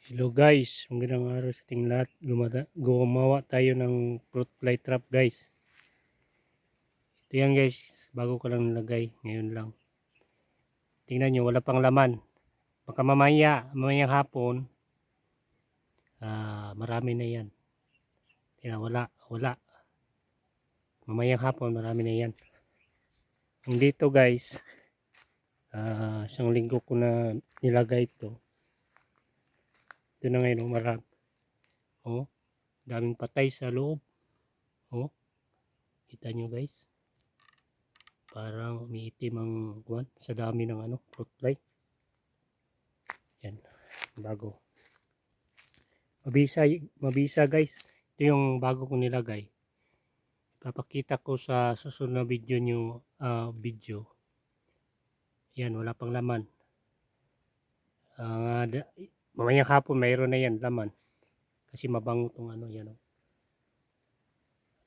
Hello guys, magandang araw sa ating lahat. Gumawa tayo ng fruit fly trap guys. Ito yan guys, bago ko lang nilagay, ngayon lang. Tingnan nyo, wala pang laman. Baka mamayang hapon, marami na yan. Tingnan, wala. Mamayang hapon, marami na yan. Ang dito guys, isang linggo ko na nilagay ito. Ito na ngayon, marami. Oh, daming patay sa loob. Oh, kita nyo guys. Parang umiitim ang kuwan sa dami ng fruit fly. Yan, bago. Mabisa guys. Ito yung bago ko nilagay. Papakita ko sa susunod na video. Yan, wala pang laman. Mamayang hapon mayroon na yan laman. Kasi mabango tong yan.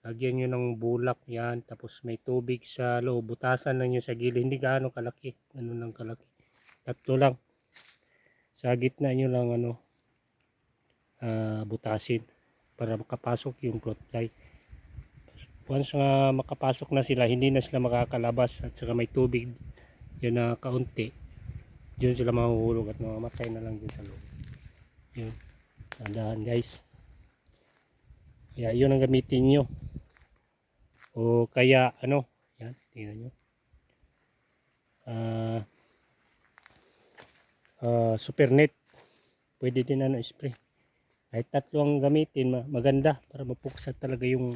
Lagyan nyo ng bulak yan. Tapos may tubig sa loob. Butasan lang nyo sa gilid. Hindi gaano kalaki. Lang kalaki. Tatlo lang. Sa gitna nyo lang butasin. Para makapasok yung fruit fly. Once makapasok na sila, hindi na sila makakalabas. At saka may tubig. Yan na kaunti. Diyan sila mahuhulog at mamamatay na lang din sa loob. Yun. Tandaan guys. Kaya yun ang gamitin nyo. O kaya yan, tingnan nyo. Super net. Pwede din spray. Kahit tatlo ang gamitin, maganda para mapuksan talaga yung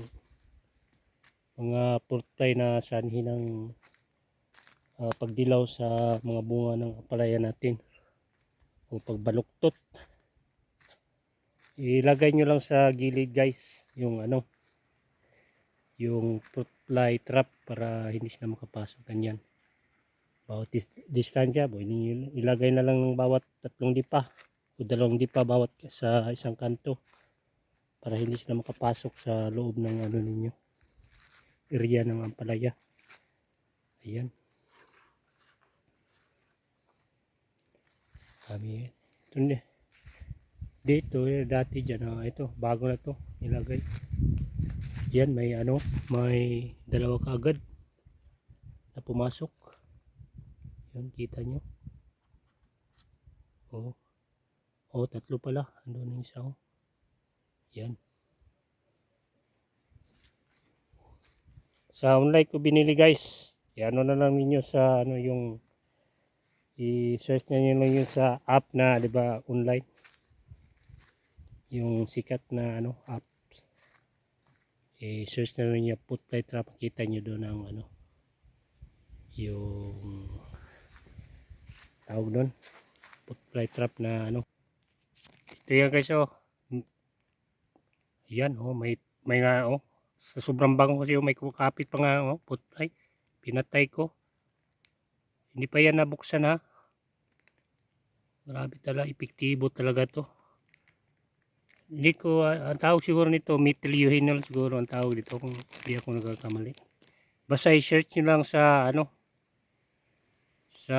mga fruit fly na sanhi ng pagdilaw sa mga bunga ng ampalaya natin o pagbaluktot. Ilagay nyo lang sa gilid guys yung yung fruit fly trap para hindi sila makapasok. Ganyan. Bawat distansya, ilagay na lang ng bawat 3 dipa o 2 dipa bawat sa isang kanto para hindi sila makapasok sa loob ng ninyo area ng ampalaya. Ayan. Kami ito dito dati dyan ito bago na to nilagay. Yan may may dalawa kaagad na pumasok. Yan kita nyo. Tatlo pala. Andun yung isa. Yan. Sa online ko binili guys. Yan na lang ninyo sa yung i-search na nyo lang yun sa app na 'di ba online. Yung sikat na app. I-search na ninyo fruit fly trap, kita nyo doon ang yung tawag doon. Fruit fly trap na Ito yan guys Yan may nga sa sobrang bango kasi may kukapit pa nga fruit fly. Pinatay ko. Hindi pa yan nabuksan ha. Grabe talaga, epektibo talaga to. Hindi ko, ang tawag siguro nito, metyluhinol siguro ang tawag dito kung hindi ako nagkakamali. Basta i-search nyo lang sa sa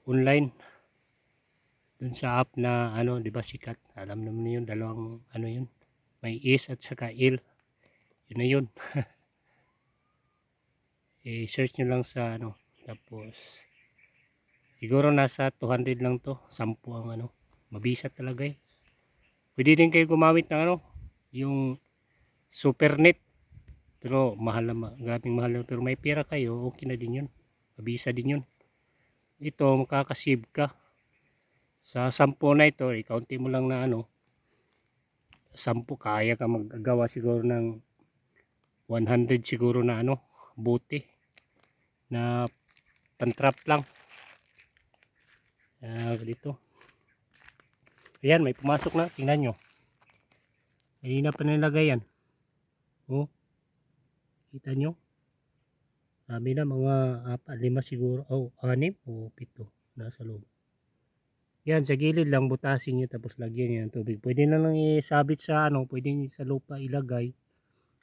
online. Dun sa app na di ba sikat. Alam naman niyo yun, dalawang yun. May is at saka il. Yun na yun. I-search nyo lang sa tapos siguro nasa 200 lang to. 10 ang mabisa talaga Pwede din kayo gumamit ng yung super net. Pero mahal na, grabing mahal na. Pero may pera kayo, okay na din yun. Mabisa din yun. Ito, makakasave ka. Sa 10 na ito, i-counti mo lang na 10, kaya ka magagawa siguro ng 100 siguro na buti. Na pantrap lang. Dito. Ayan, may pumasok na. Tingnan nyo. Kanina pa nilagay yan. Kita nyo? Sabi na mga 4, 5 siguro. 6 o 7 nasa loob. Yan, sa gilid lang butasin nyo tapos lagyan nyo ng tubig. Pwede na lang isabit sa pwede nyo sa lupa ilagay.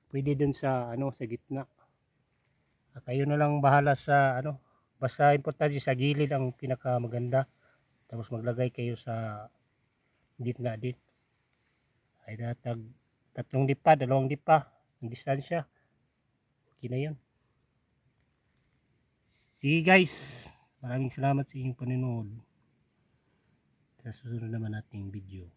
Pwede dun sa sa gitna. Kayo na lang bahala sa basta importante sa gilid ang pinaka maganda. Tapos maglagay kayo sa gitna din. Ay natag 3 dipa, 2 dipa ang distansya. Okay na yun. Sige guys, maraming salamat sa inyong panonood. Sa susunod naman nating video.